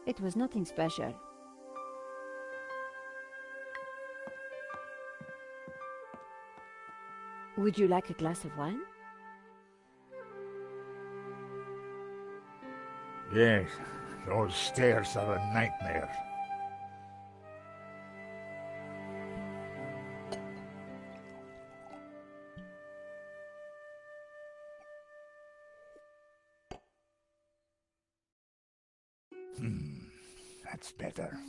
It was nothing special. Would you like a glass of wine? Yes, those stairs are a nightmare. That's better.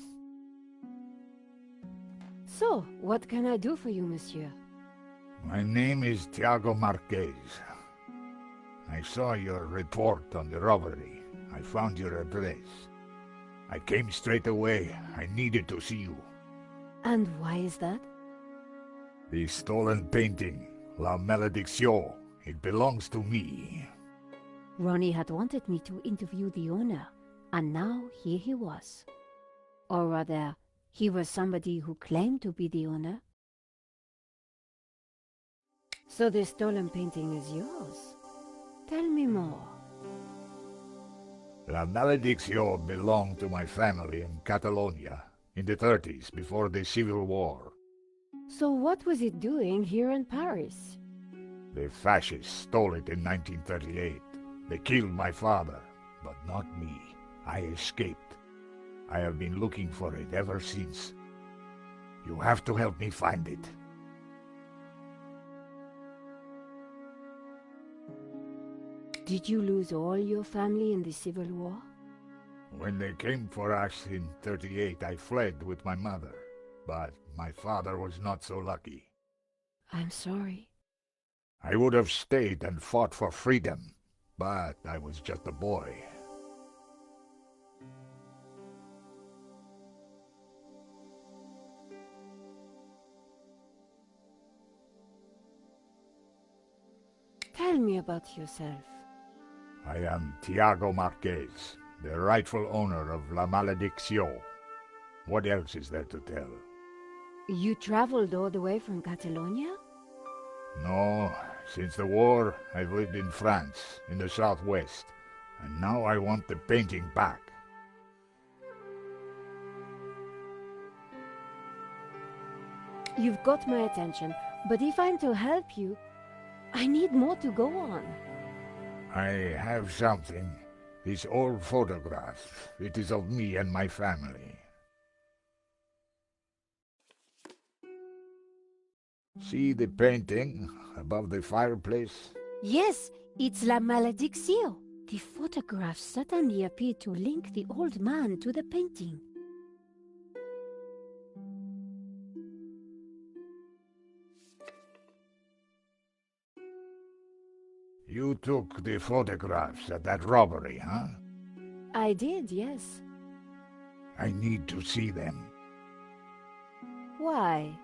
So, what can I do for you, monsieur? My name is Tiago Marquez. I saw your report on the robbery. I found your address. I came straight away. I needed to see you. And why is that? The stolen painting, La Malédiction, it belongs to me. Ronnie had wanted me to interview the owner, and now here he was. Or rather, he was somebody who claimed to be the owner. So the stolen painting is yours. Tell me more. La Malédiction belonged to my family in Catalonia in the 30s, before the Civil War. So what was it doing here in Paris? The fascists stole it in 1938. They killed my father, but not me. I escaped. I have been looking for it ever since. You have to help me find it. Did you lose all your family in the Civil War? When they came for us in 38, I fled with my mother. But my father was not so lucky. I'm sorry. I would have stayed and fought for freedom, but I was just a boy. Tell me about yourself. I am Tiago Marquez, the rightful owner of La Malédiction. What else is there to tell? You traveled all the way from Catalonia? No, since the war, I've lived in France, in the southwest, and now I want the painting back. You've got my attention, but if I'm to help you, I need more to go on. I have something. This old photograph. It is of me and my family. See the painting above the fireplace? Yes, it's La Malédiction. The photograph certainly appeared to link the old man to the painting. You took the photographs at that robbery, huh? I did, yes. I need to see them. Why?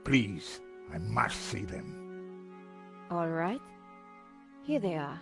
Please, I must see them. All right. Here they are.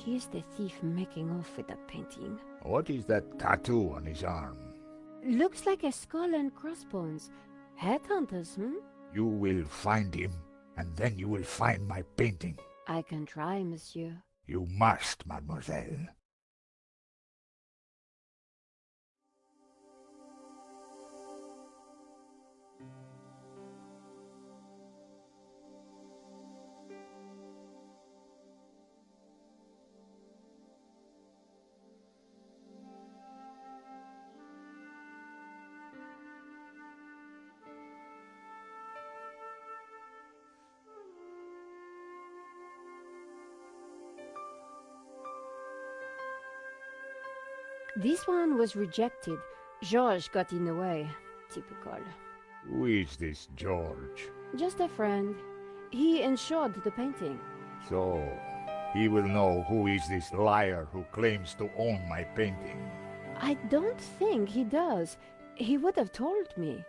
here's the thief making off with the painting. What is that tattoo on his arm? Looks like a skull and crossbones. Headhunters, You will find him, and then you will find my painting. I can try, monsieur. You must, mademoiselle. This one was rejected. Georges got in the way. Typical. Who is this George? Just a friend. He insured the painting. So, he will know who is this liar who claims to own my painting. I don't think he does. He would have told me.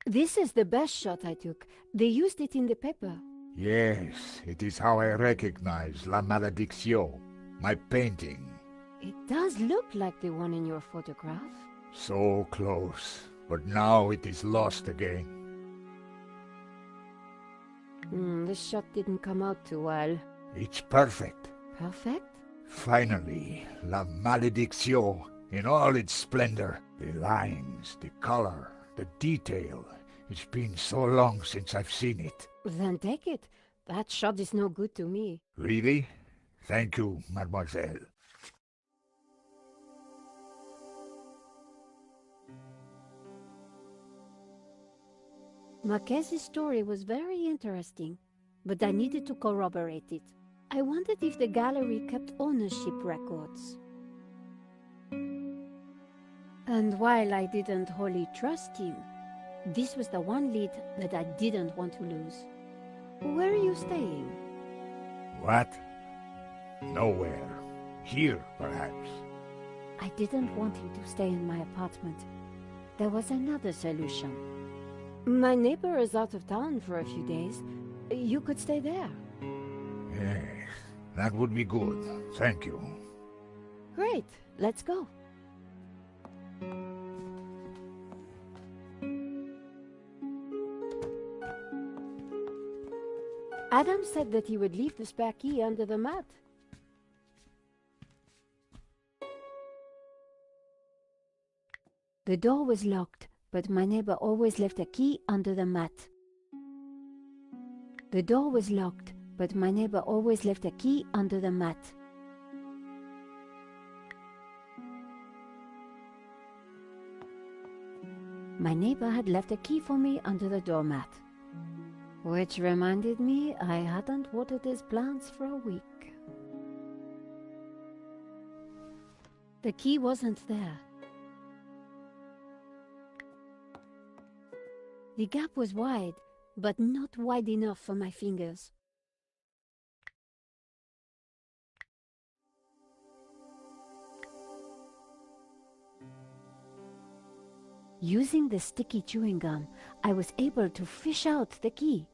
This is the best shot I took. They used it in the paper. Yes, it is how I recognize La Malédiction, my painting. It does look like the one in your photograph. So close, but now it is lost again. This shot didn't come out too well. It's perfect. Perfect? Finally, La Malédiction in all its splendor. The lines, the color, the detail. It's been so long since I've seen it. Then take it. That shot is no good to me. Really? Thank you, mademoiselle. Marquez's story was very interesting, but I needed to corroborate it. I wondered if the gallery kept ownership records. And while I didn't wholly trust him, this was the one lead that I didn't want to lose. Where are you staying? What? Nowhere. Here, perhaps. I didn't want him to stay in my apartment. There was another solution. My neighbor is out of town for a few days. You could stay there. Yes, that would be good. Thank you. Great, let's go. Adam said that he would leave the spare key under the mat. The door was locked, but my neighbor always left a key under the mat. The door was locked, but my neighbor always left a key under the mat. My neighbor had left a key for me under the doormat. Which reminded me I hadn't watered his plants for a week. The key wasn't there. The gap was wide, but not wide enough for my fingers. Using the sticky chewing gum, I was able to fish out the key.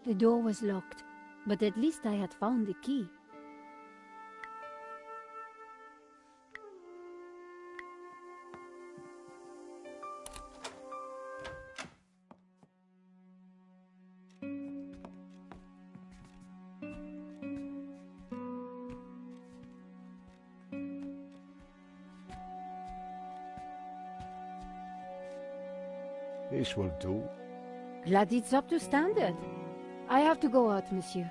The door was locked, but at least I had found the key. This will do. Glad it's up to standard. I have to go out, monsieur.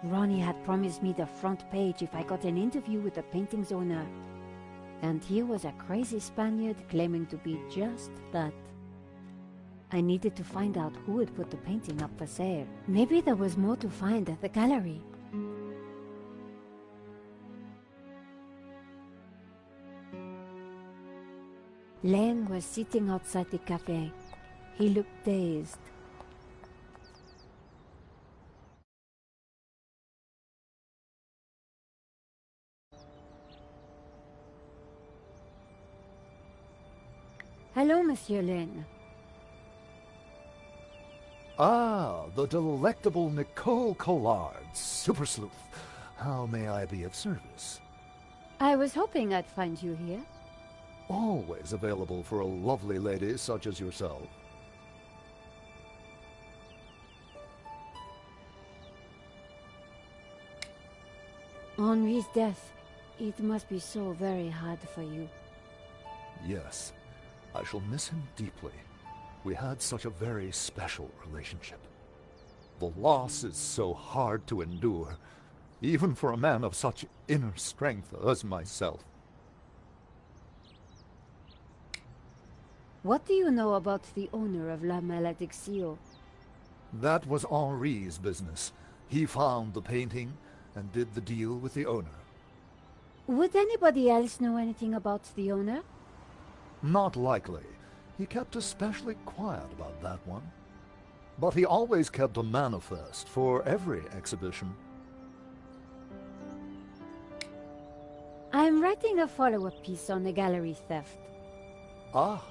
Ronnie had promised me the front page if I got an interview with the painting's owner. And here was a crazy Spaniard claiming to be just that. I needed to find out who had put the painting up for sale. Maybe there was more to find at the gallery. Lang was sitting outside the cafe. He looked dazed. Hello, Monsieur Lin. Ah, the delectable Nicole Collard, super sleuth. How may I be of service? I was hoping I'd find you here. Always available for a lovely lady such as yourself. Henri's death. It must be so very hard for you. Yes, I shall miss him deeply. We had such a very special relationship. The loss is so hard to endure, even for a man of such inner strength as myself. What do you know about the owner of La Malédiction? That was Henri's business. He found the painting and did the deal with the owner. Would anybody else know anything about the owner? Not likely. He kept especially quiet about that one. But he always kept a manifest for every exhibition. I'm writing a follow-up piece on the gallery theft. Ah,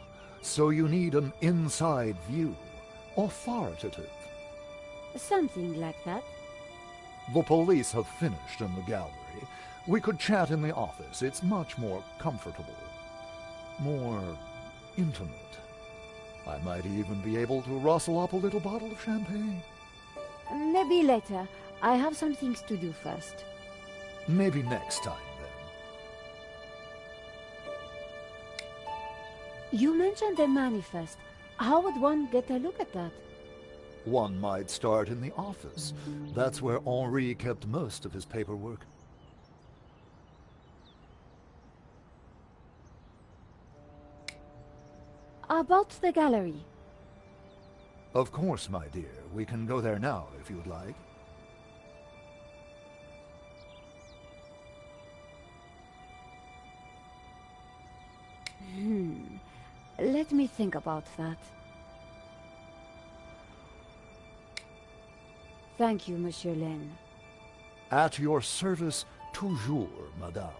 so you need an inside view. Authoritative. Something like that. The police have finished in the gallery. We could chat in the office. It's much more comfortable. More intimate. I might even be able to rustle up a little bottle of champagne. Maybe later. I have some things to do first. Maybe next time, then. You mentioned a manifest. How would one get a look at that? One might start in the office. That's where Henri kept most of his paperwork. About the gallery. Of course, my dear. We can go there now, if you'd like. Let me think about that. Thank you, Monsieur Lin. At your service, toujours, madame.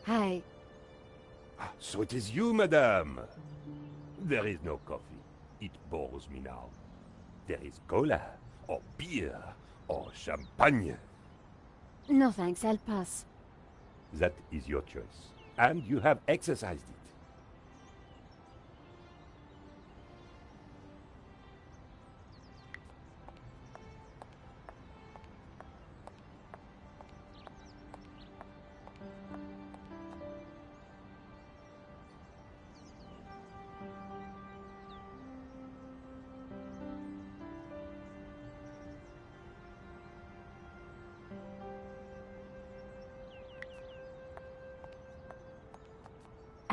Hi. So it is you, madame. There is no coffee. It bores me now. There is cola, or beer, or champagne. No thanks, I'll pass. That is your choice, and you have exercised it.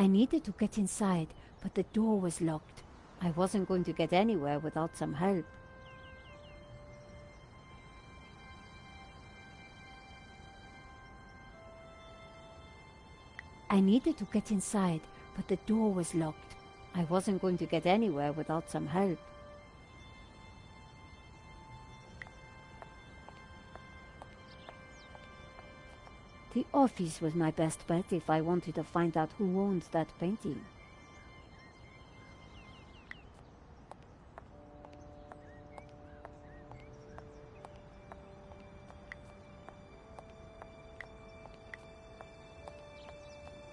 I needed to get inside, but the door was locked. I wasn't going to get anywhere without some help. I needed to get inside, but the door was locked. I wasn't going to get anywhere without some help. The office was my best bet if I wanted to find out who owned that painting.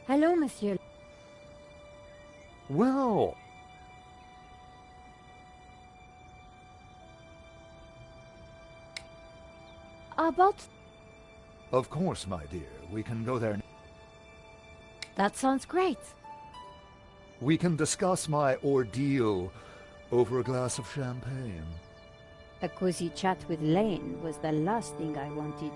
Hello, monsieur. Well, About... of course, my dear. We can go there. That sounds great. We can discuss my ordeal over a glass of champagne. A cozy chat with Lane was the last thing I wanted.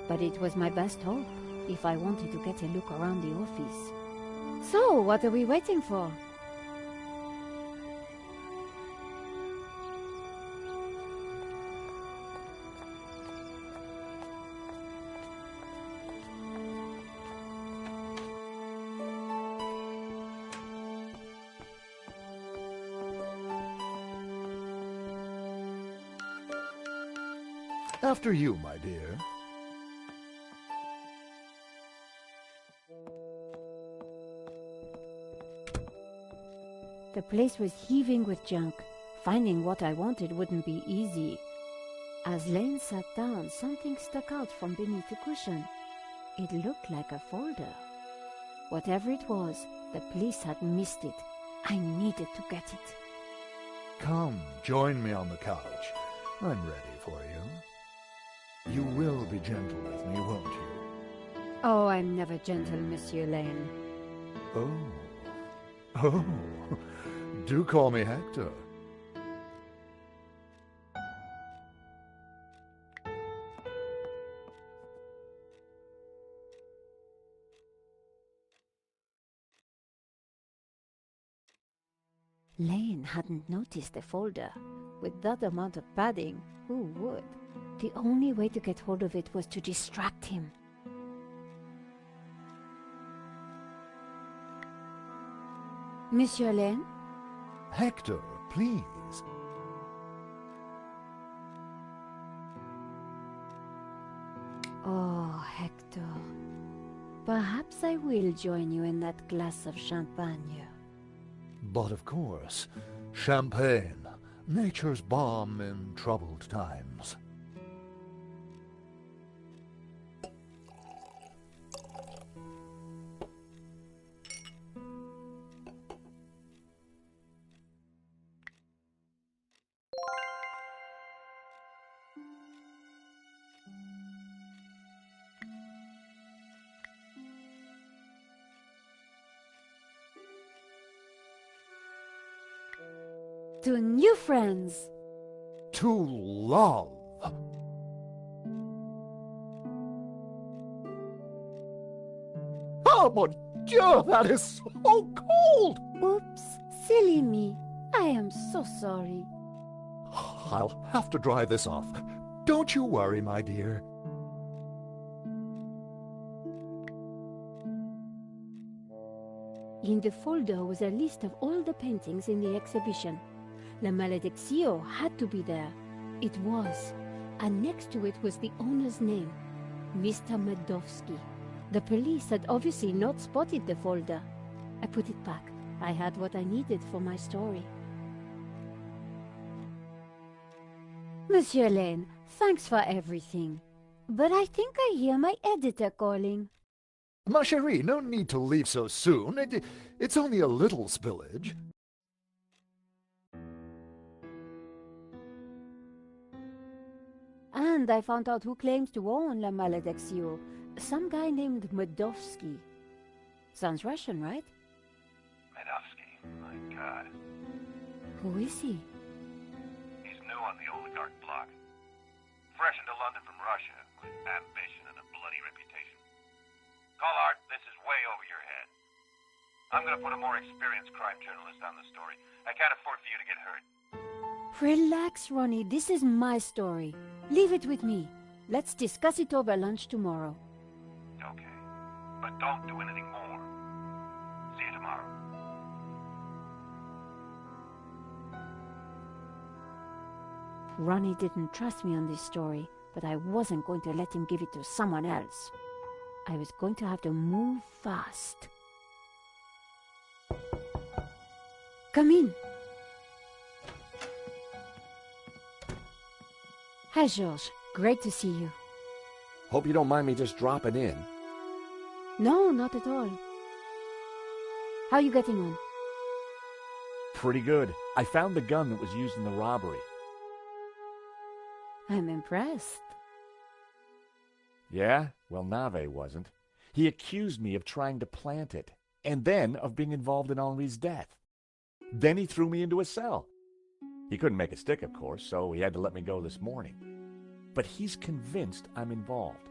But it was my best hope if I wanted to get a look around the office. So, what are we waiting for? After you, my dear. The place was heaving with junk. Finding what I wanted wouldn't be easy. As Lane sat down, something stuck out from beneath the cushion. It looked like a folder. Whatever it was, the police had missed it. I needed to get it. Come, join me on the couch. I'm ready for you. You will be gentle with me, won't you? Oh, I'm never gentle, Monsieur Lane. Oh. Oh. Do call me Hector. Lane hadn't noticed the folder. With that amount of padding, who would? The only way to get hold of it was to distract him. Monsieur Lane? Hector, please. Oh, Hector. Perhaps I will join you in that glass of champagne. But of course, champagne, nature's balm in troubled times. To new friends! To love! Oh, mon Dieu, that is so cold! Oops, silly me. I am so sorry. I'll have to dry this off. Don't you worry, my dear. In the folder was a list of all the paintings in the exhibition. La Malediccio had to be there. It was. And next to it was the owner's name, Mr. Medovsky. The police had obviously not spotted the folder. I put it back. I had what I needed for my story. Monsieur Lane, thanks for everything. But I think I hear my editor calling. Ma chérie, no need to leave so soon. It's only a little spillage. And I found out who claims to own La Malediccio. Some guy named Medovsky. Sounds Russian, right? Medovsky, my God. Who is he? He's new on the oligarch block. Fresh into London from Russia, with ambition and a bloody reputation. Collard, this is way over your head. I'm gonna put a more experienced crime journalist on the story. I can't afford for you to get hurt. Relax, Ronnie. This is my story. Leave it with me. Let's discuss it over lunch tomorrow. Okay. But don't do anything more. See you tomorrow. Ronnie didn't trust me on this story, but I wasn't going to let him give it to someone else. I was going to have to move fast. Come in. Hi, Georges. Great to see you. Hope you don't mind me just dropping in. No, not at all. How are you getting on? Pretty good. I found the gun that was used in the robbery. I'm impressed. Yeah? Well, Nave wasn't. He accused me of trying to plant it, and then of being involved in Henri's death. Then he threw me into a cell. He couldn't make a stick, of course, so he had to let me go this morning. But he's convinced I'm involved.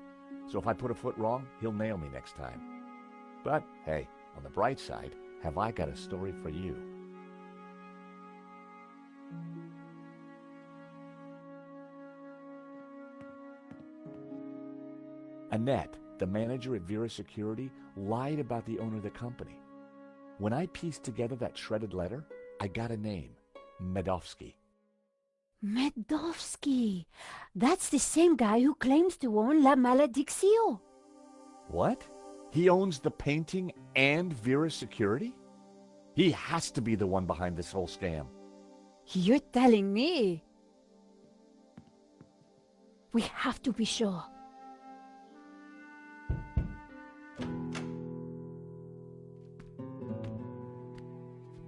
So if I put a foot wrong, he'll nail me next time. But, hey, on the bright side, have I got a story for you? Annette, the manager at Vera Security, lied about the owner of the company. When I pieced together that shredded letter, I got a name, Medovsky. Medovsky! That's the same guy who claims to own La Malediccio. What? He owns the painting and Vera's security? He has to be the one behind this whole scam. You're telling me? We have to be sure.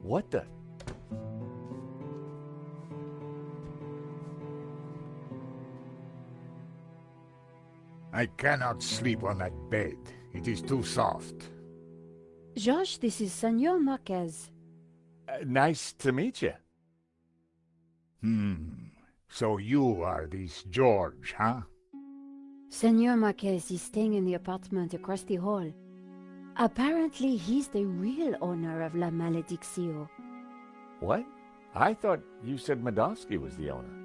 What the? I cannot sleep on that bed. It is too soft. George, this is Senor Marquez. Nice to meet you. So you are this George, huh? Senor Marquez is staying in the apartment across the hall. Apparently, he's the real owner of La Malediccio. What? I thought you said Medovsky was the owner.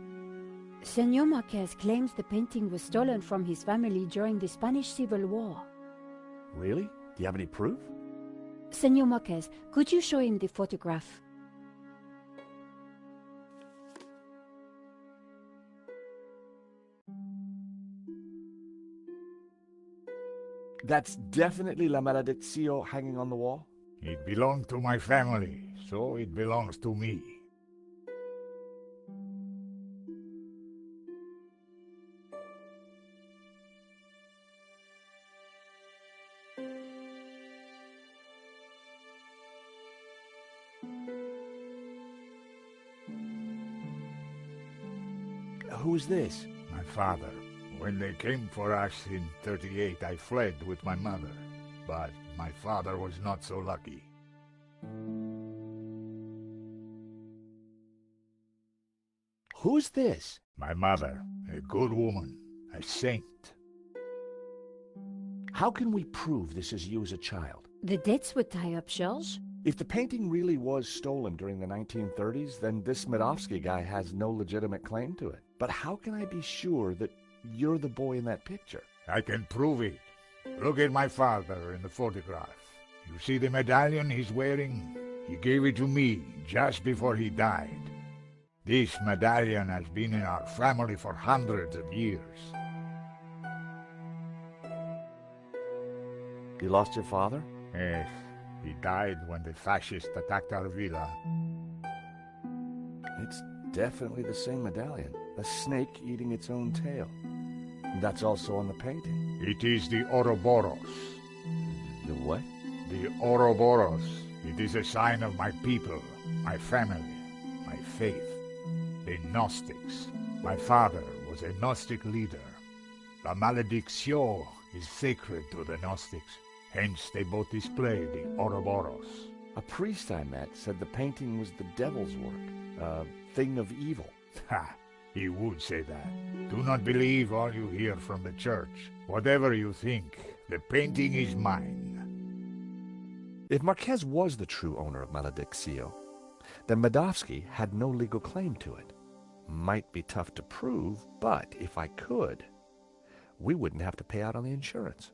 Senor Marquez claims the painting was stolen from his family during the Spanish Civil War. Really? Do you have any proof? Senor Marquez, could you show him the photograph? That's definitely La Malediccio hanging on the wall? It belonged to my family, so it belongs to me. Who's this? My father. When they came for us in 38, I fled with my mother. But my father was not so lucky. Who's this? My mother, a good woman, a saint. How can we prove this is you as a child? The dates would tie up, George. If the painting really was stolen during the 1930s, then this Medovsky guy has no legitimate claim to it. But how can I be sure that you're the boy in that picture? I can prove it. Look at my father in the photograph. You see the medallion he's wearing? He gave it to me just before he died. This medallion has been in our family for hundreds of years. You lost your father? Yes, he died when the fascists attacked our villa. It's definitely the same medallion. A snake eating its own tail. That's also on the painting. It is the Ouroboros. The what? The Ouroboros. It is a sign of my people, my family, my faith. The Gnostics. My father was a Gnostic leader. La Malediccio is sacred to the Gnostics. Hence they both display the Ouroboros. A priest I met said the painting was the devil's work, a thing of evil. Ha! He would say that. Do not believe all you hear from the church. Whatever you think, the painting is mine. If Marquez was the true owner of Malediccio, then Medovsky had no legal claim to it. Might be tough to prove, but if I could, we wouldn't have to pay out on the insurance.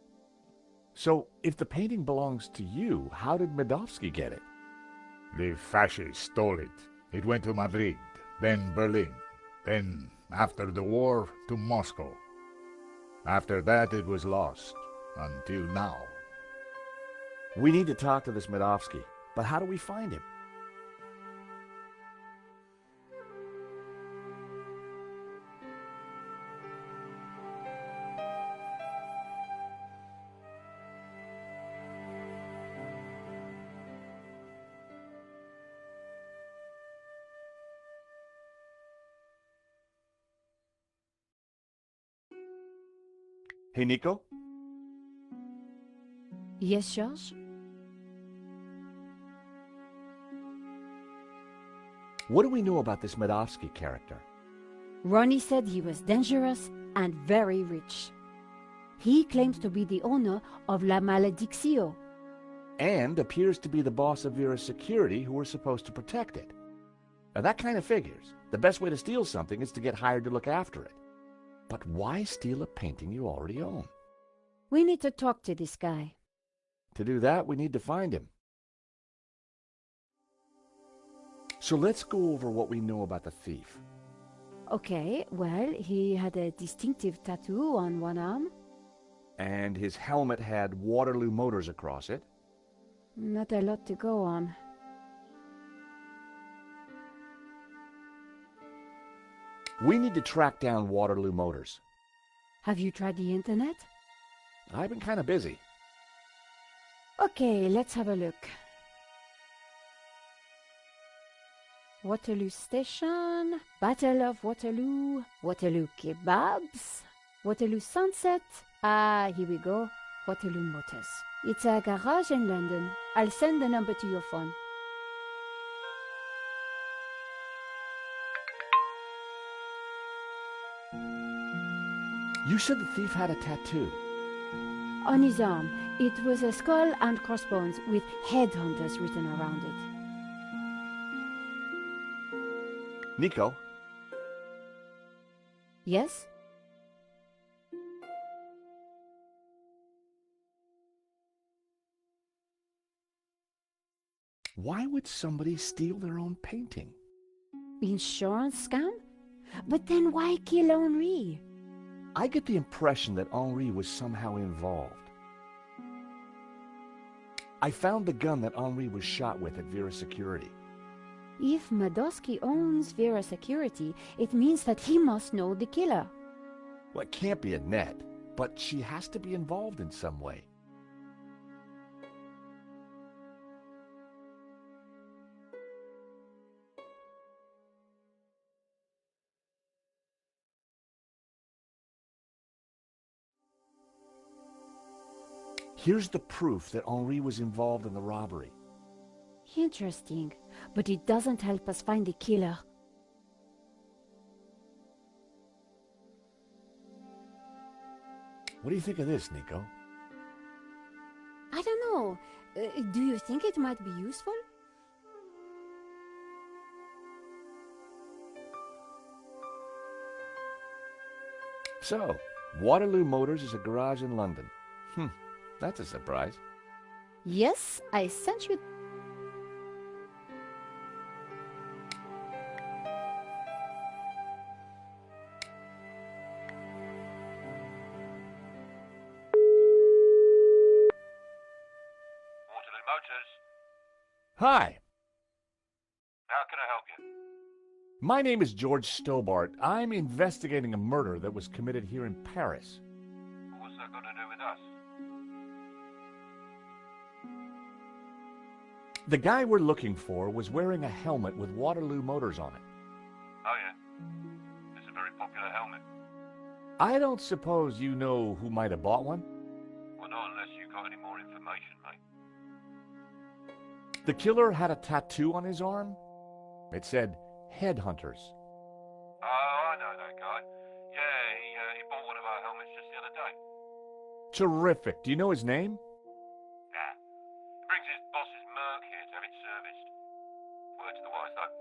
So, if the painting belongs to you, how did Medovsky get it? The fascists stole it. It went to Madrid, then Berlin, then, after the war, to Moscow. After that, it was lost, until now. We need to talk to this Medovsky, but how do we find him? Hey, Nico? Yes, George? What do we know about this Medovsky character? Ronnie said he was dangerous and very rich. He claims to be the owner of La Malediccio. And appears to be the boss of Vera's security who were supposed to protect it. Now that kind of figures. The best way to steal something is to get hired to look after it. But why steal a painting you already own? We need to talk to this guy. To do that, we need to find him. So let's go over what we know about the thief. Okay, well, he had a distinctive tattoo on one arm. And his helmet had Waterloo Motors across it. Not a lot to go on. We need to track down Waterloo Motors. Have you tried the internet? I've been kind of busy. Okay, let's have a look. Waterloo Station, Battle of Waterloo, Waterloo Kebabs, Waterloo Sunset. Ah, here we go. Waterloo Motors. It's a garage in London. I'll send the number to your phone. You said the thief had a tattoo. On his arm, it was a skull and crossbones with headhunters written around it. Nico? Yes? Why would somebody steal their own painting? Insurance scam? But then why kill Henri? I get the impression that Henri was somehow involved. I found the gun that Henri was shot with at Vera Security. If Madosky owns Vera Security, it means that he must know the killer. Well, it can't be Annette, but she has to be involved in some way. Here's the proof that Henri was involved in the robbery. Interesting, but it doesn't help us find the killer. What do you think of this, Nico? I don't know. Do you think it might be useful? So, Waterloo Motors is a garage in London. That's a surprise. Yes, I sent you. Waterloo Motors. Hi, How can I help you? my name is George Stobart. I'm investigating a murder that was committed here in Paris. What's that got to do with us? The guy we're looking for was wearing a helmet with Waterloo Motors on it. Oh, yeah. It's a very popular helmet. I don't suppose you know who might have bought one? Well, not unless you've got any more information, mate. The killer had a tattoo on his arm. It said, Headhunters. Oh, I know that guy. Yeah, he bought one of our helmets just the other day. Terrific. Do you know his name? Nah. He brings his boss's Merc here to have it serviced. Word to the wise, though.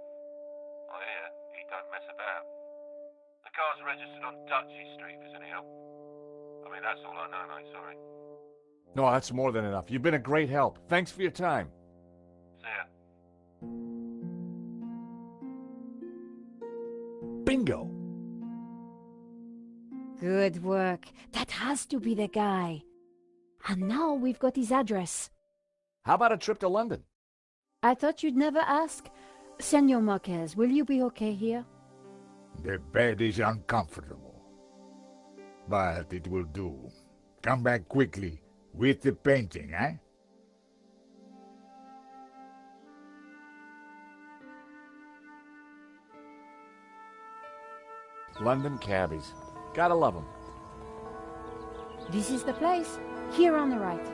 I hear he don't mess about. The car's registered on Dutchy Street, if there's any help. I mean, that's all I know, mate, sorry. No, that's more than enough. You've been a great help. Thanks for your time. See ya. Bingo! Good work. That has to be the guy. And now we've got his address. How about a trip to London? I thought you'd never ask. Senor Marquez, will you be okay here? The bed is uncomfortable, but it will do. Come back quickly with the painting, eh? London cabbies. Gotta love them. This is the place. Here on the right.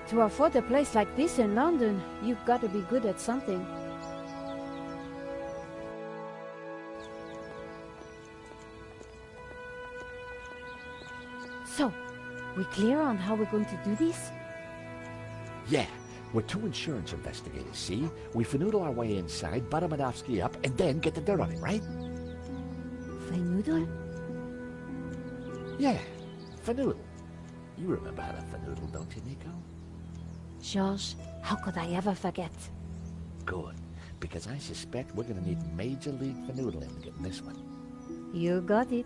To afford a place like this in London, you've got to be good at something. So, we clear on how we're going to do this? Yeah, we're two insurance investigators, see? We finagle our way inside, butter Madovsky up, and then get the dirt on him, right? Fanoodle? Yeah, finagle. You remember how to finagle, don't you, Nico? George, how could I ever forget? Good, because I suspect we're gonna need Major League Fanoodling to get in this one. You got it.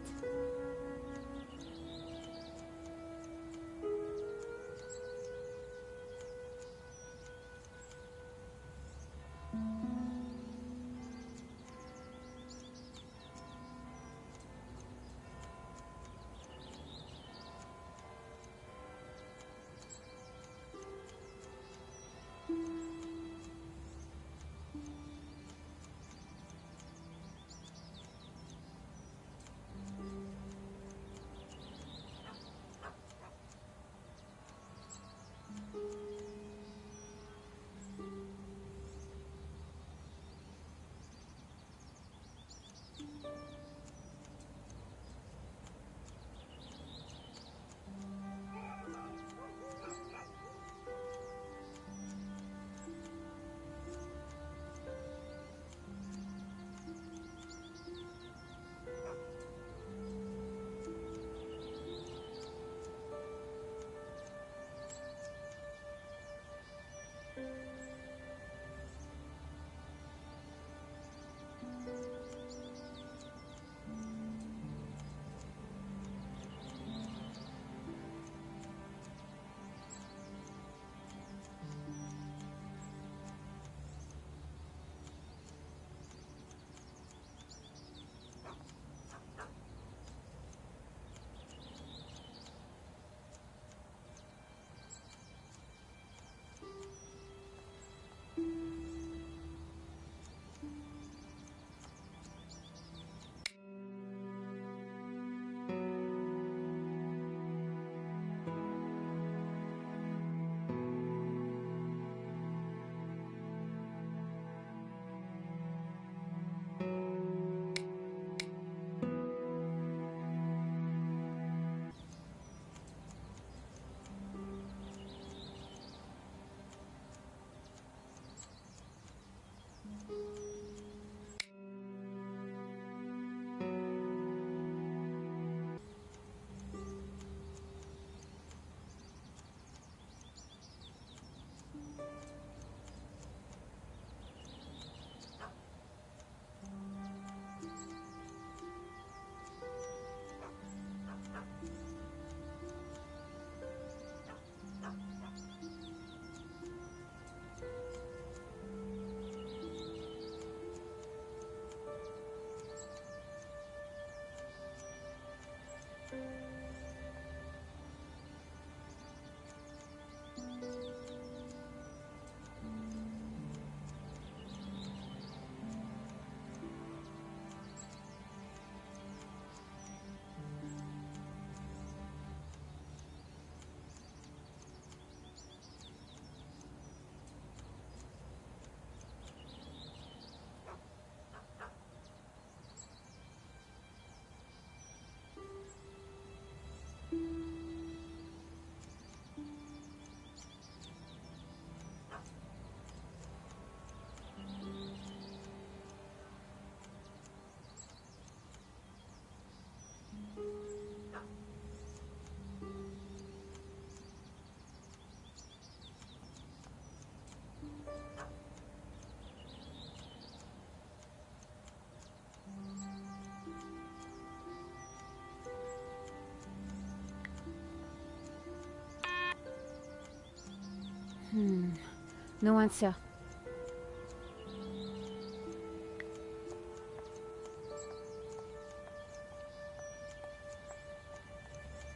No answer.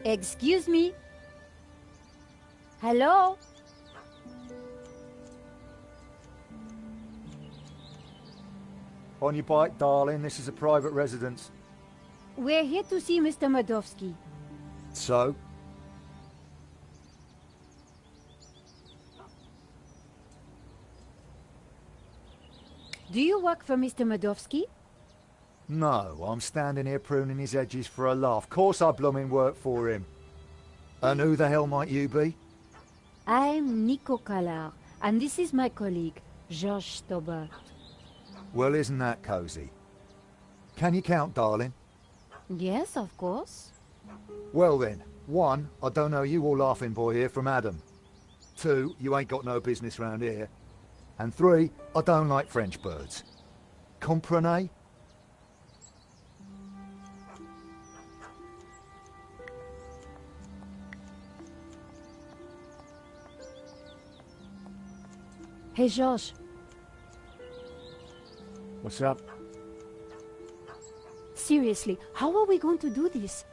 Excuse me? Hello? On your bike, darling. This is a private residence. We're here to see Mr. Madovsky. So? Do you work for Mr. Madovsky? No, I'm standing here pruning his edges for a laugh. Course I blooming work for him. And who the hell might you be? I'm Nico Callar, and this is my colleague, Georges Stobart. Well, isn't that cosy? Can you count, darling? Yes, of course. Well then, 1, I don't know you or laughing boy here from Adam. 2, you ain't got no business round here. And 3, I don't like French birds. Comprenez? Hey, George. What's up? Seriously, how are we going to do this?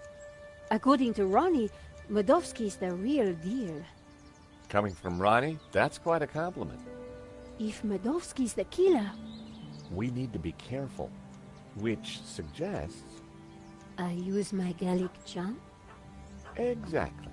According to Ronnie, Medovsky's the real deal. Coming from Ronnie, that's quite a compliment. If Medovsky's the killer... We need to be careful, which suggests... I use my Gallic charm? Exactly.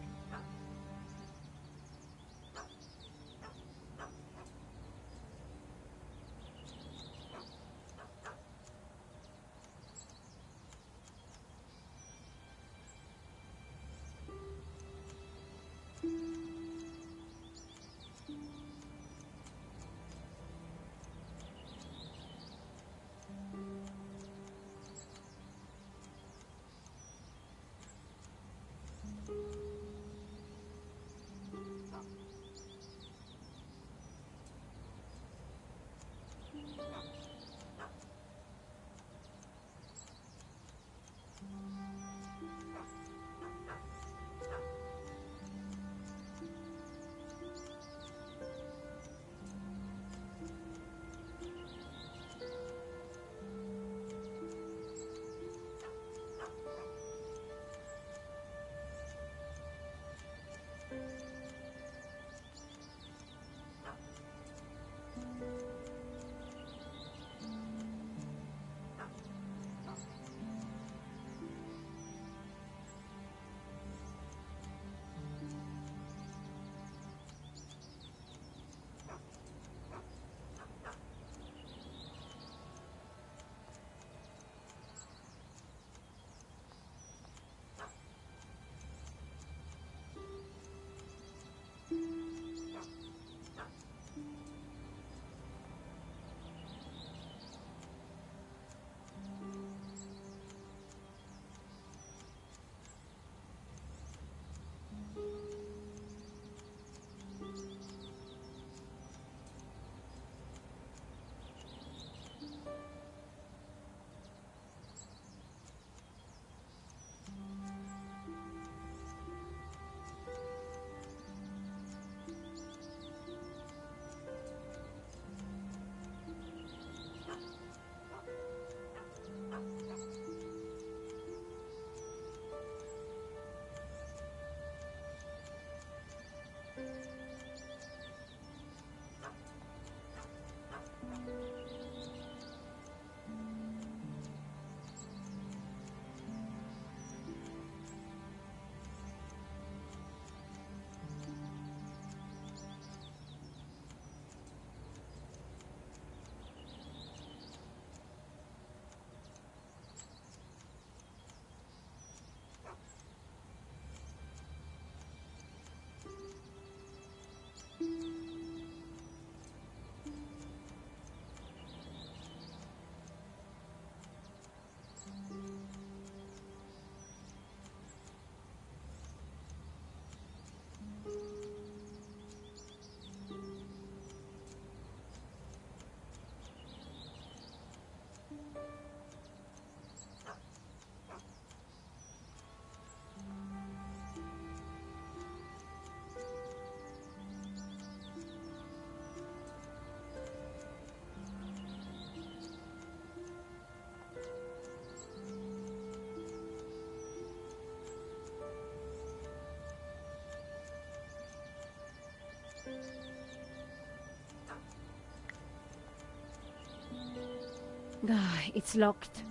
Ah, it's locked.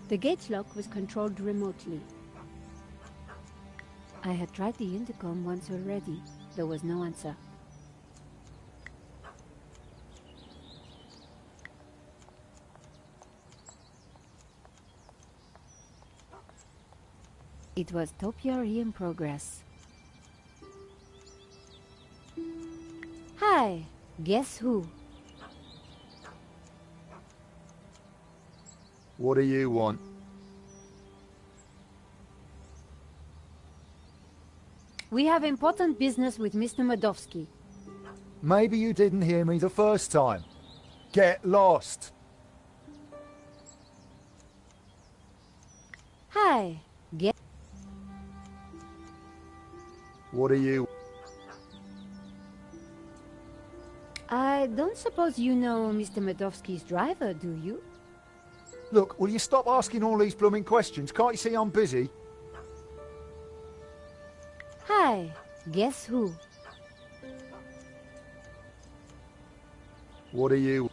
The gate's lock was controlled remotely. I had tried the intercom once already. There was no answer. It was topiary in progress. Hi, guess who? What do you want? We have important business with Mr. Medovsky. Maybe you didn't hear me the first time. Get lost. Hi. Get. What are you? I don't suppose you know Mr. Medovsky's driver, do you? Look, will you stop asking all these blooming questions? Can't you see I'm busy? Hi. Guess who? What are you?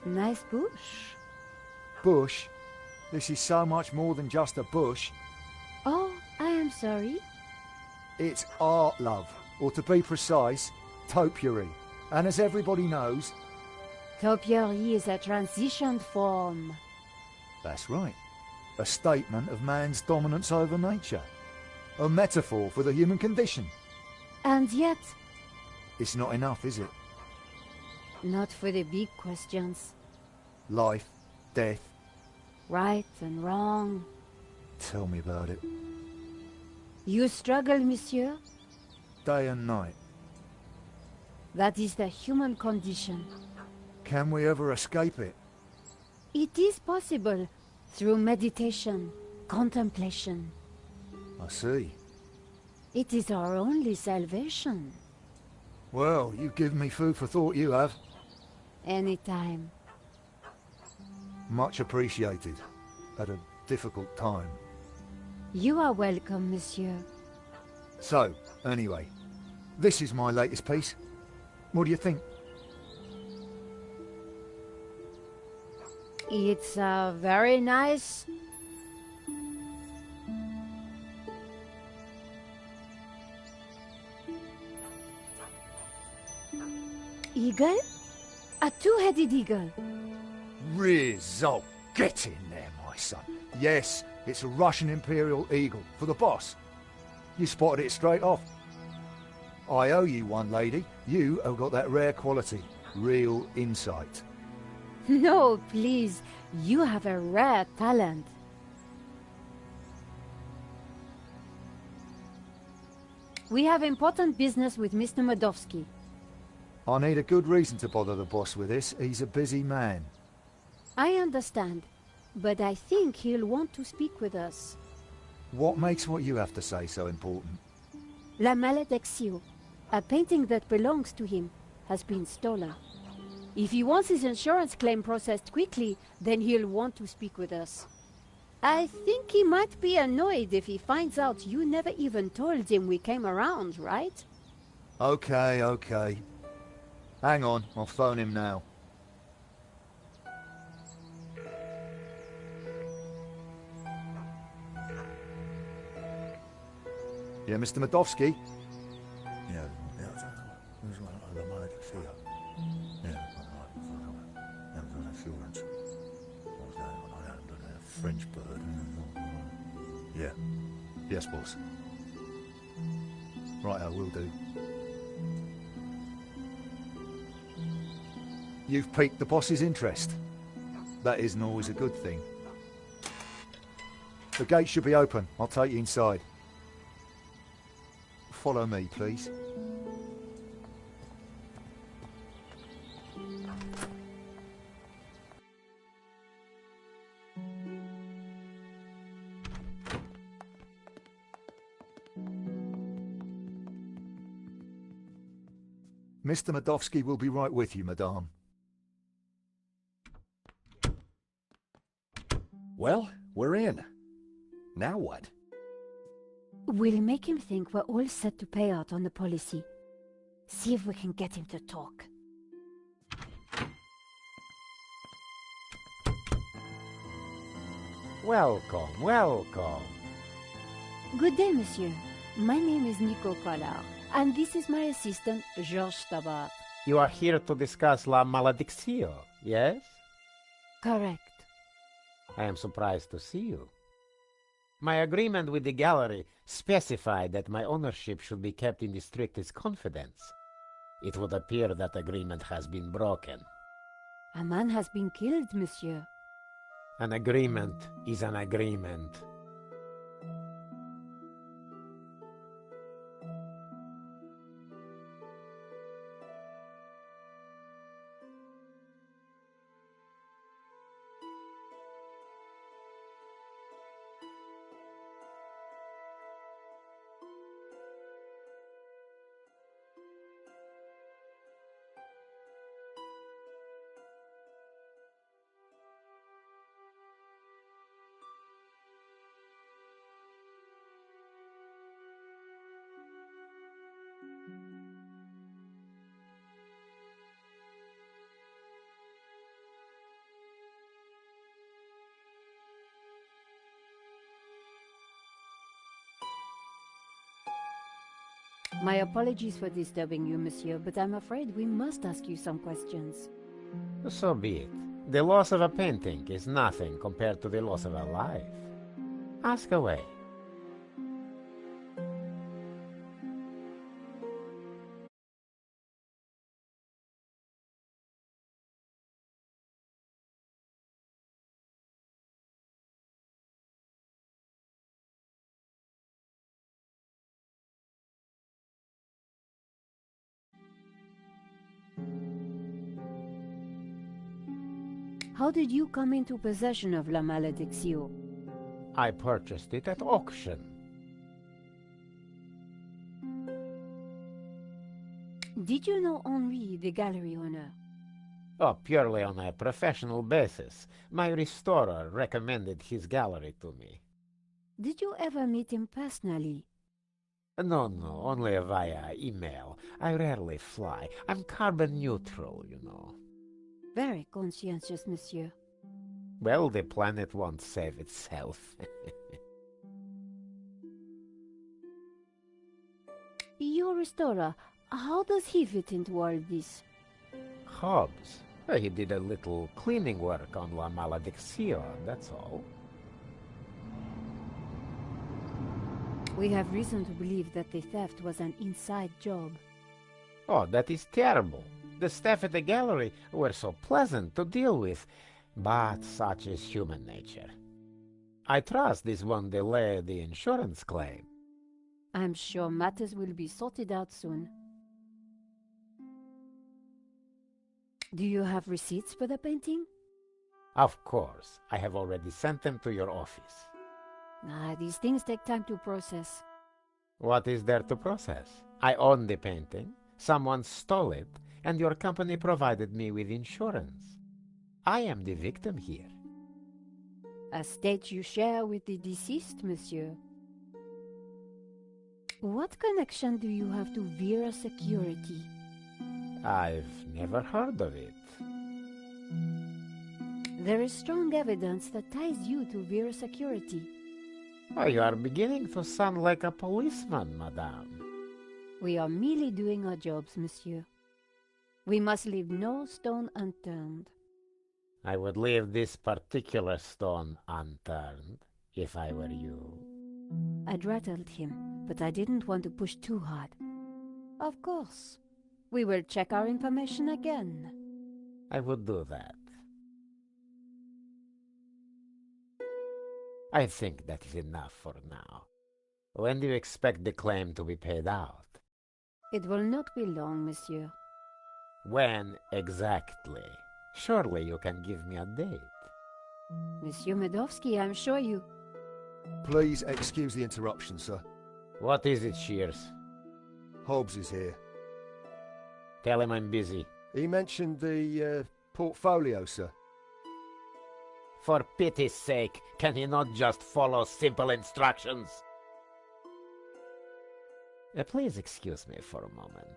Nice bush. Bush? This is so much more than just a bush. Oh, I am sorry. It's art, love. Or to be precise, topiary. And as everybody knows... Topiary is a transition form. That's right. A statement of man's dominance over nature. A metaphor for the human condition. And yet... It's not enough, is it? Not for the big questions. Life, death. Right and wrong. Tell me about it. You struggle, monsieur? Day and night. That is the human condition. Can we ever escape it? It is possible through meditation, contemplation. I see. It is our only salvation. Well, you've given me food for thought, you have. Anytime. Much appreciated. At a difficult time. You are welcome, monsieur. So, anyway, this is my latest piece. What do you think? It's very nice. Eagle? A two-headed eagle. Result. Get in there, my son. Yes, it's a Russian Imperial Eagle for the boss. You spotted it straight off. I owe you one, lady. You have got that rare quality. Real insight. No, please. You have a rare talent. We have important business with Mr. Medovsky. I need a good reason to bother the boss with this. He's a busy man. I understand, but I think he'll want to speak with us. What makes what you have to say so important? La Maledictio, a painting that belongs to him, has been stolen. If he wants his insurance claim processed quickly, then he'll want to speak with us. I think he might be annoyed if he finds out you never even told him we came around, right? Okay, okay. Hang on, I'll phone him now. Yeah, Mr. Medovsky? Yeah, French bird. Yeah. Yes, boss. Right, I will do. You've piqued the boss's interest. That isn't always a good thing. The gate should be open. I'll take you inside. Follow me, please. Mr. Medovsky will be right with you, madame. Well, we're in. Now what? We'll make him think we're all set to pay out on the policy. See if we can get him to talk. Welcome, welcome. Good day, monsieur. My name is Nico Collard, and this is my assistant, Georges Tabar. You are here to discuss La Maledictio, yes? Correct. I am surprised to see you. My agreement with the gallery specified that my ownership should be kept in the strictest confidence. It would appear that agreement has been broken. A man has been killed, monsieur. An agreement is an agreement. My apologies for disturbing you, monsieur, but I'm afraid we must ask you some questions. So be it. The loss of a painting is nothing compared to the loss of a life. Ask away. How did you come into possession of La Malédiction? I purchased it at auction. Did you know Henri, the gallery owner? Oh, purely on a professional basis. My restorer recommended his gallery to me. Did you ever meet him personally? No, only via email. I rarely fly. I'm carbon neutral, you know. Very conscientious, monsieur. Well, the planet won't save itself. Your restorer, how does he fit into all this? Hobbs. He did a little cleaning work on La Malédiction, that's all. We have reason to believe that the theft was an inside job. Oh, that is terrible. The staff at the gallery were so pleasant to deal with, but such is human nature. I trust this won't delay the insurance claim. I'm sure matters will be sorted out soon. Do you have receipts for the painting? Of course, I have already sent them to your office. These things take time to process. What is there to process? I own the painting, someone stole it, and your company provided me with insurance. I am the victim here. A state you share with the deceased, monsieur. What connection do you have to Vera Security? I've never heard of it. There is strong evidence that ties you to Vera Security. Oh, you are beginning to sound like a policeman, madame. We are merely doing our jobs, monsieur. We must leave no stone unturned. I would leave this particular stone unturned, if I were you. I'd rattled him, but I didn't want to push too hard. Of course. We will check our information again. I would do that. I think that is enough for now. When do you expect the claim to be paid out? It will not be long, monsieur. When exactly? Surely you can give me a date. Monsieur Medovsky, I'm sure you... Please excuse the interruption, sir. What is it, Shears? Hobbs is here. Tell him I'm busy. He mentioned the portfolio, sir. For pity's sake, can he not just follow simple instructions? Please excuse me for a moment.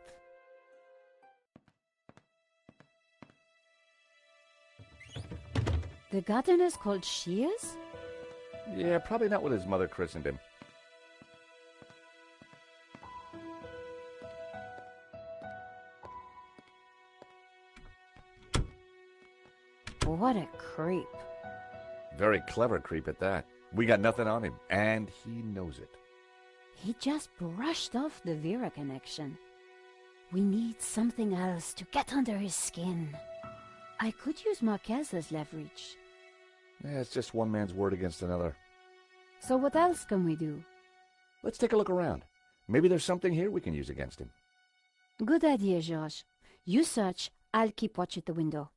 The gardener's called Shears? Yeah, probably not what his mother christened him. What a creep. Very clever creep at that. We got nothing on him, and he knows it. He just brushed off the Vera connection. We need something else to get under his skin. I could use Marquez as leverage. Yeah, it's just one man's word against another. So what else can we do? Let's take a look around. Maybe there's something here we can use against him. Good idea, Georges. You search, I'll keep watch at the window.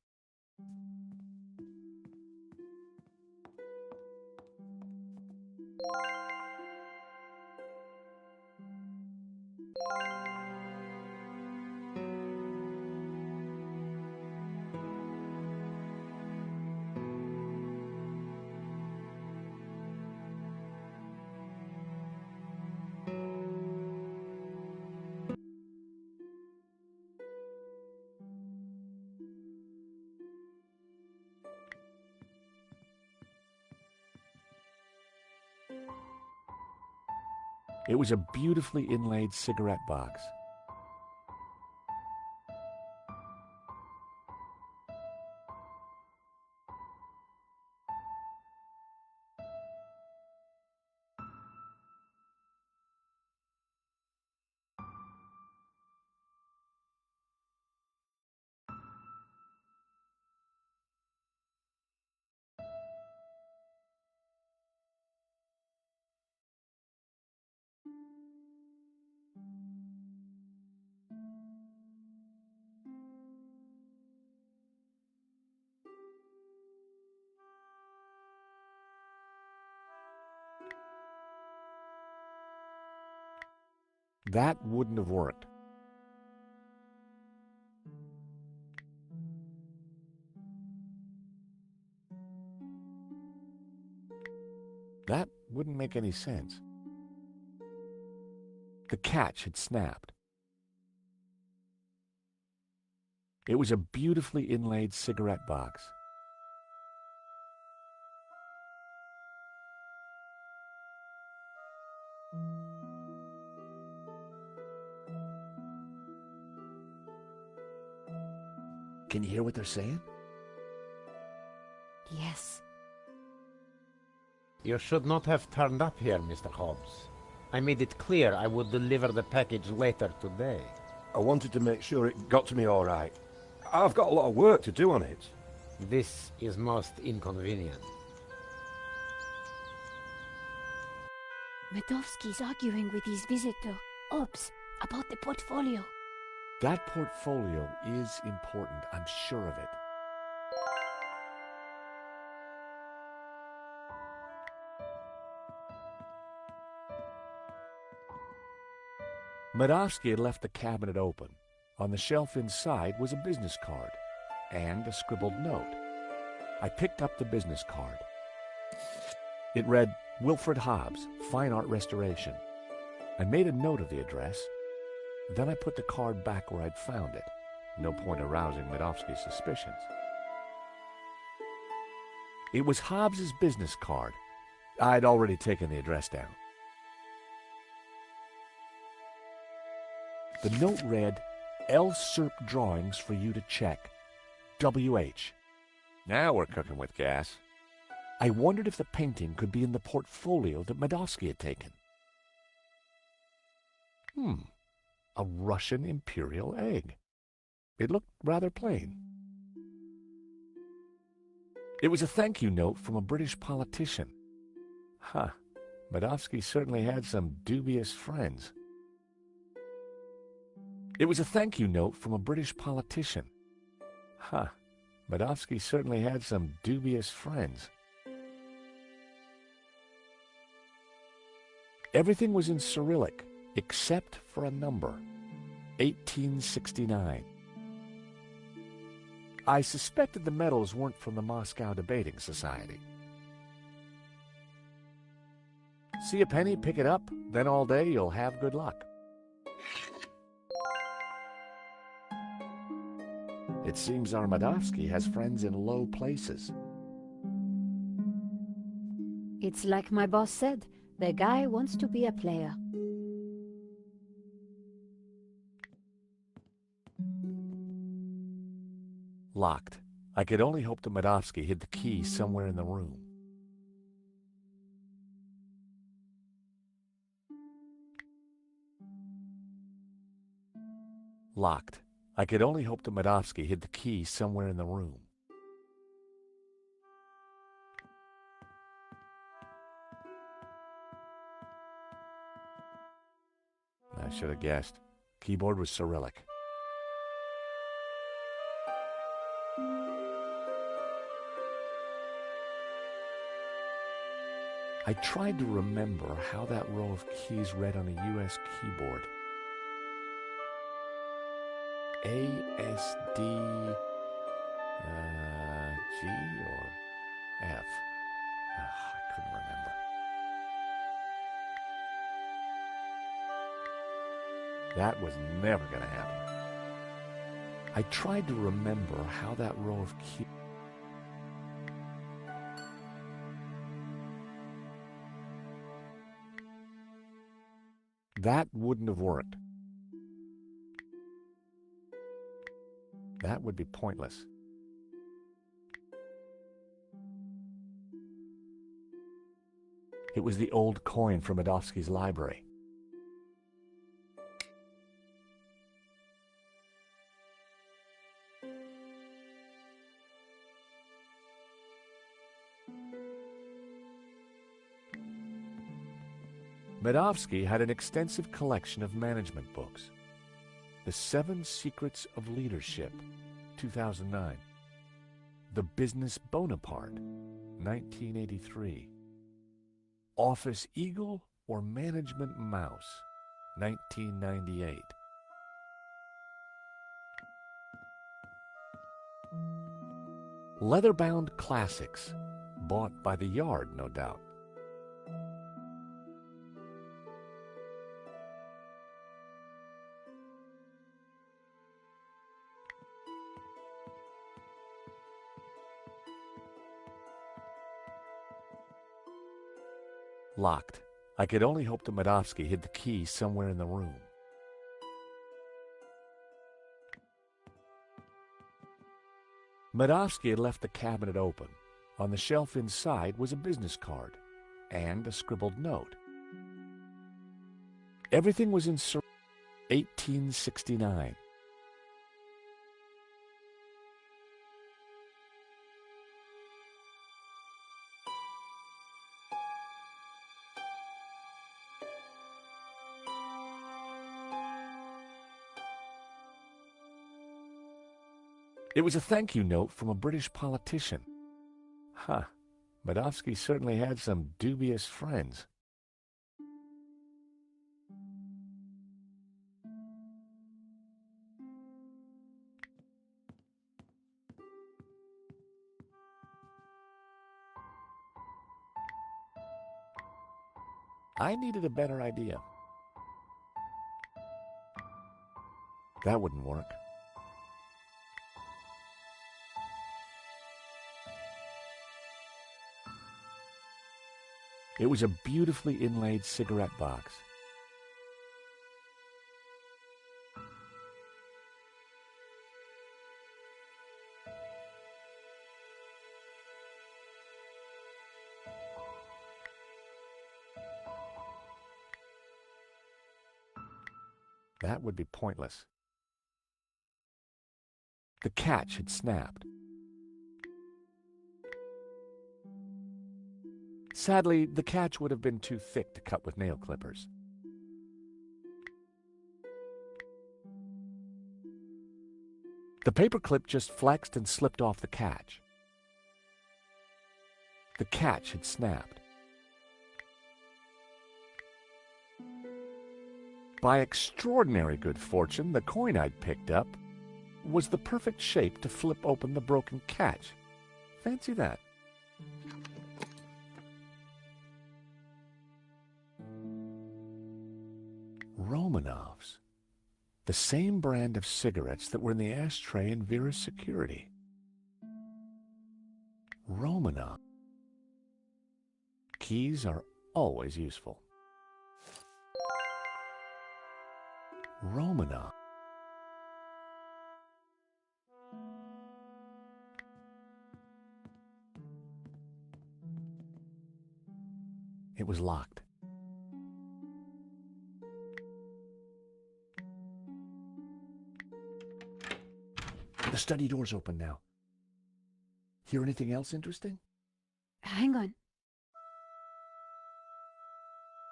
It was a beautifully inlaid cigarette box. That wouldn't have worked. That wouldn't make any sense. The catch had snapped. It was a beautifully inlaid cigarette box. Can you hear what they're saying? Yes. You should not have turned up here, Mr. Hobbs. I made it clear I would deliver the package later today. I wanted to make sure it got to me all right. I've got a lot of work to do on it. This is most inconvenient. Medovsky's arguing with his visitor, Hobbs, about the portfolio. That portfolio is important, I'm sure of it. Medovsky had left the cabinet open. On the shelf inside was a business card and a scribbled note. I picked up the business card. It read, Wilfred Hobbs, Fine Art Restoration. I made a note of the address. Then I put the card back where I'd found it. No point arousing Medovsky's suspicions. It was Hobbs's business card. I'd already taken the address down. The note read, L. Serp Drawings for you to check. W.H. Now we're cooking with gas. I wondered if the painting could be in the portfolio that Medovsky had taken. A Russian imperial egg. It looked rather plain. It was a thank you note from a British politician. Medovsky certainly had some dubious friends. It was a thank you note from a British politician. Medovsky certainly had some dubious friends. Everything was in Cyrillic, except for a number. 1869. I suspected the medals weren't from the Moscow Debating Society. See a penny, pick it up, then all day you'll have good luck. It seems our Medovsky has friends in low places. It's like my boss said, the guy wants to be a player. Locked. I could only hope that Medovsky hid the key somewhere in the room. Locked. I could only hope that Medovsky hid the key somewhere in the room. I should have guessed. Keyboard was Cyrillic. I tried to remember how that row of keys read on a U.S. keyboard. A, S, D, G, or F? I couldn't remember. That was never going to happen. I tried to remember how that row of keys... That wouldn't have worked. That would be pointless. It was the old coin from Medovsky's library. Medovsky had an extensive collection of management books. The 7 Secrets of Leadership, 2009. The Business Bonaparte, 1983. Office Eagle or Management Mouse, 1998. Leather-bound classics, bought by the yard, no doubt. Locked. I could only hope that Medovsky hid the key somewhere in the room. Medovsky had left the cabinet open. On the shelf inside was a business card and a scribbled note. Everything was in 1869. It was a thank you note from a British politician. Huh. Medovsky certainly had some dubious friends. I needed a better idea. That wouldn't work. It was a beautifully inlaid cigarette box. That would be pointless. The catch had snapped. Sadly, the catch would have been too thick to cut with nail clippers. The paperclip just flexed and slipped off the catch. The catch had snapped. By extraordinary good fortune, the coin I'd picked up was the perfect shape to flip open the broken catch. Fancy that. Romanovs. The same brand of cigarettes that were in the ashtray in Vera's security. Romanov. Keys are always useful. Romanov. It was locked. The study door's open now. Hear anything else interesting? Hang on.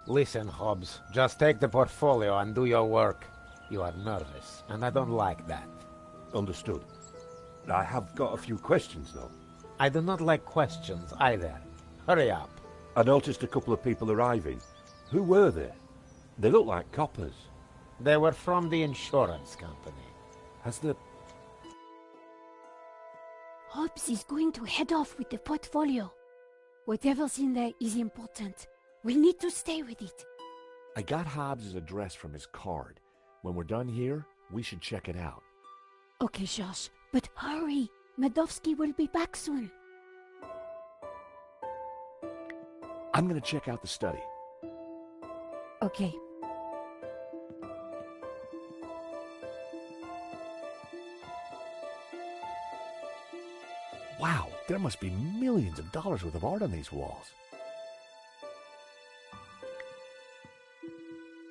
Listen, Hobbs, just take the portfolio and do your work. You are nervous, and I don't like that. Understood. I have got a few questions, though. I do not like questions either. Hurry up. I noticed a couple of people arriving. Who were they? They look like coppers. They were from the insurance company. Has the... Hobbs is going to head off with the portfolio. Whatever's in there is important. We need to stay with it. I got Hobbs' address from his card. When we're done here, we should check it out. Okay, Josh, but hurry. Medovsky will be back soon. I'm going to check out the study. Okay. There must be millions of dollars worth of art on these walls.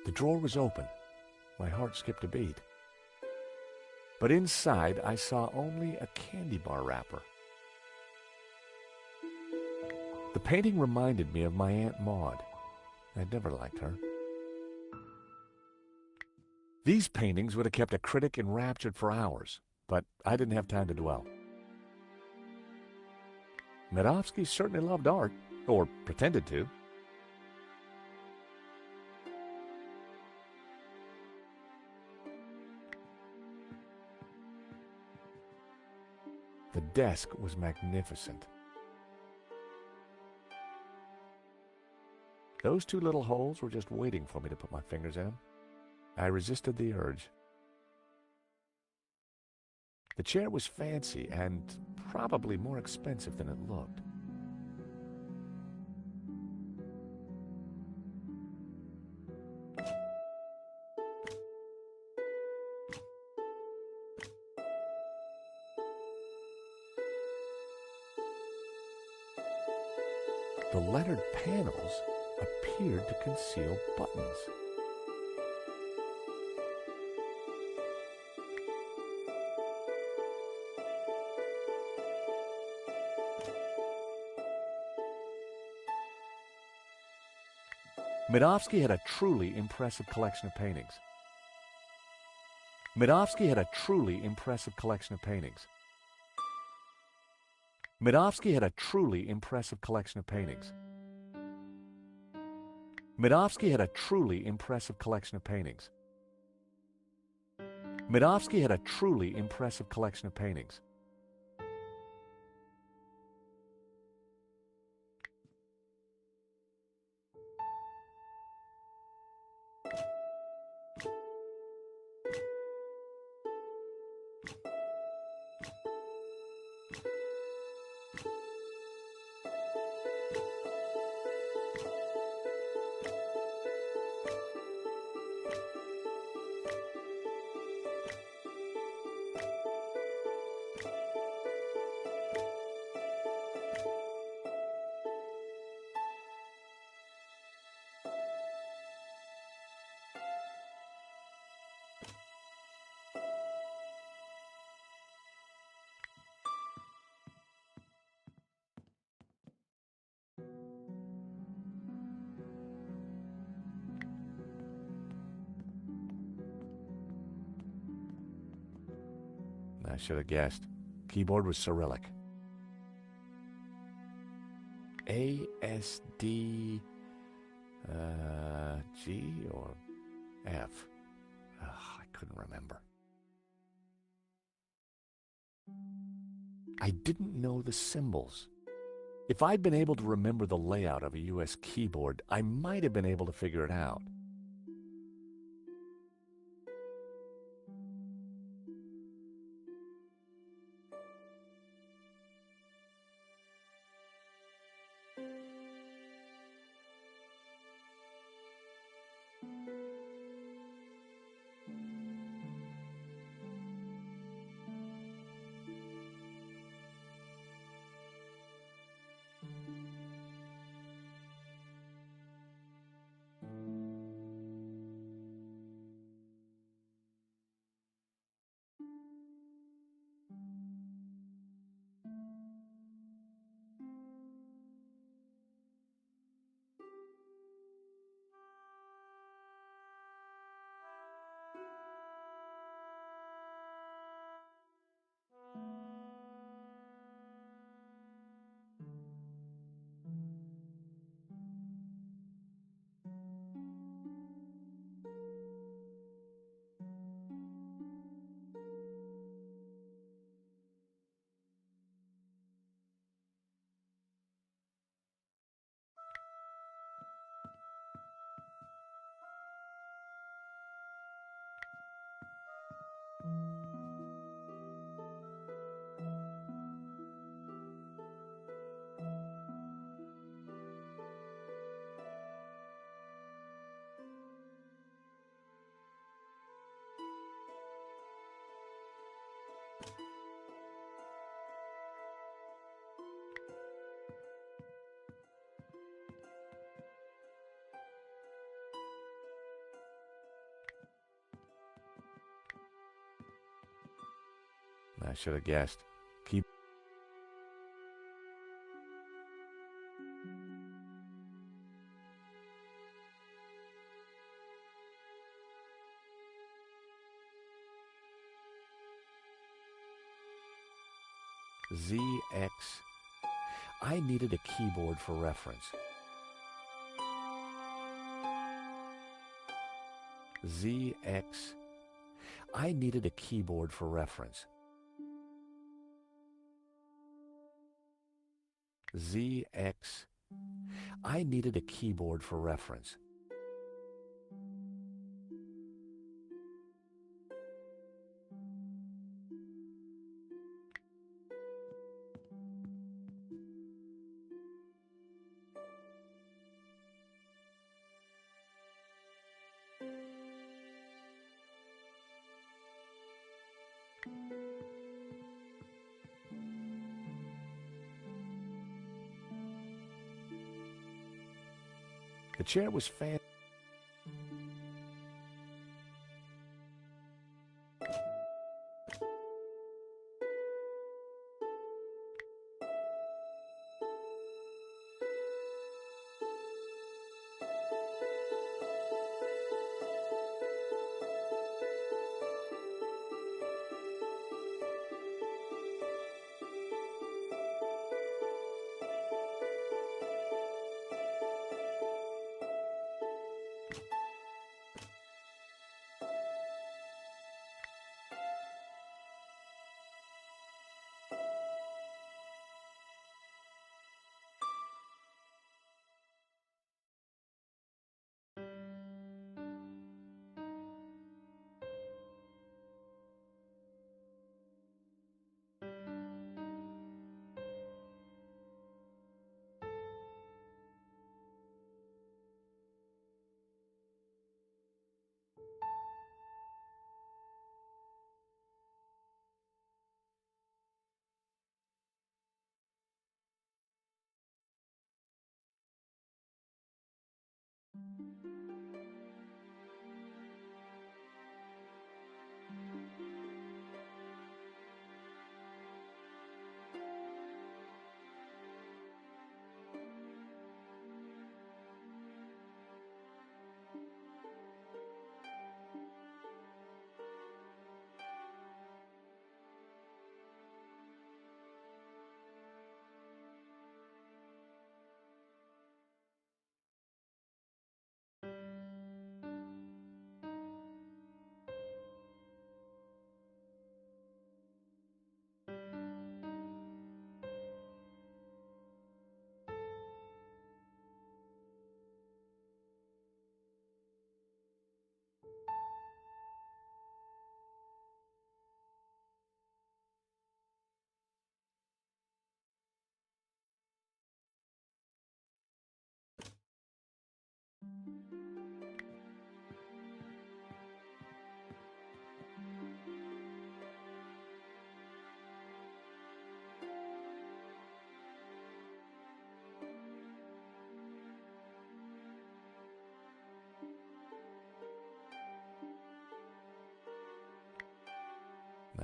The drawer was open. My heart skipped a beat. But inside, I saw only a candy bar wrapper. The painting reminded me of my Aunt Maud. I'd never liked her. These paintings would have kept a critic enraptured for hours, but I didn't have time to dwell. Medovsky certainly loved art, or pretended to. The desk was magnificent. Those two little holes were just waiting for me to put my fingers in them. I resisted the urge. The chair was fancy and probably more expensive than it looked. The lettered panels appeared to conceal buttons. Medovsky had a truly impressive collection of paintings. Medovsky had a truly impressive collection of paintings. Medovsky had a truly impressive collection of paintings. Medovsky had a truly impressive collection of paintings. Medovsky had a truly impressive collection of paintings. I should have guessed. Keyboard was Cyrillic. A-S-D... G or F? I couldn't remember. I didn't know the symbols. If I'd been able to remember the layout of a U.S. keyboard, I might have been able to figure it out. I should have guessed. Keep... ZX. I needed a keyboard for reference. ZX. I needed a keyboard for reference. ZX. I needed a keyboard for reference. The chair was fan...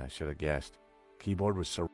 I should have guessed. Keyboard was so...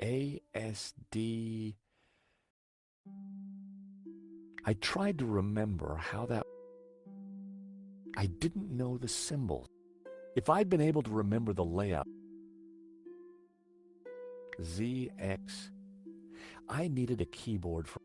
ASD. I tried to remember how that... I didn't know the symbols. If I'd been able to remember the layout... ZX... I needed a keyboard for...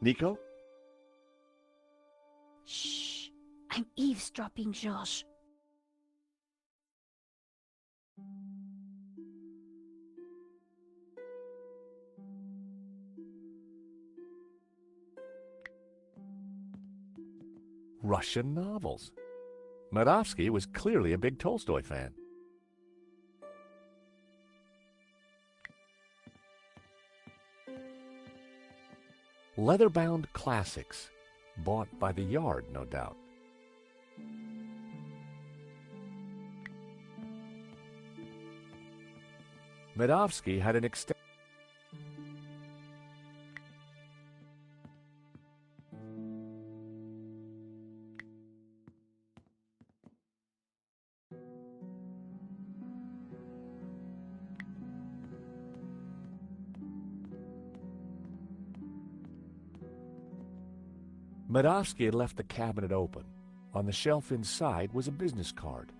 Nico? Shh! I'm eavesdropping, Josh. Russian novels. Madovsky was clearly a big Tolstoy fan. Leather-bound classics. Bought by the yard, no doubt. Medovsky had an extent. Medovsky had left the cabinet open. On the shelf inside was a business card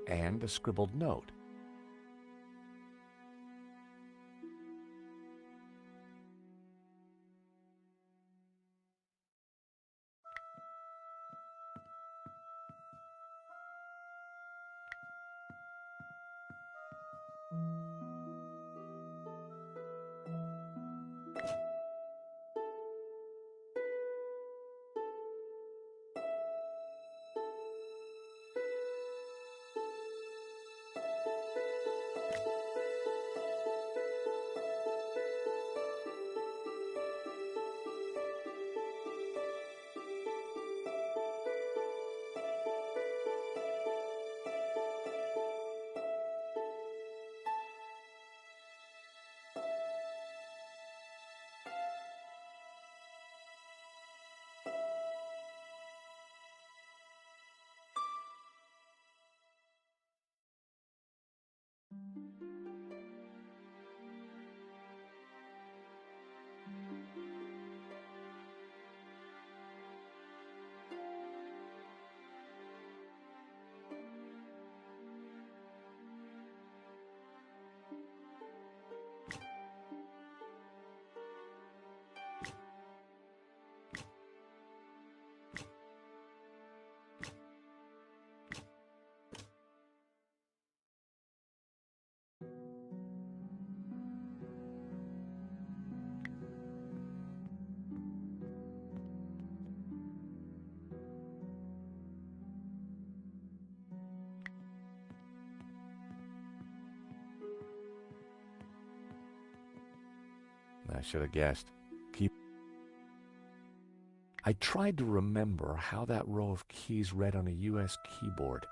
and a scribbled note. I should have guessed. I tried to remember how that row of keys read on a U.S. keyboard.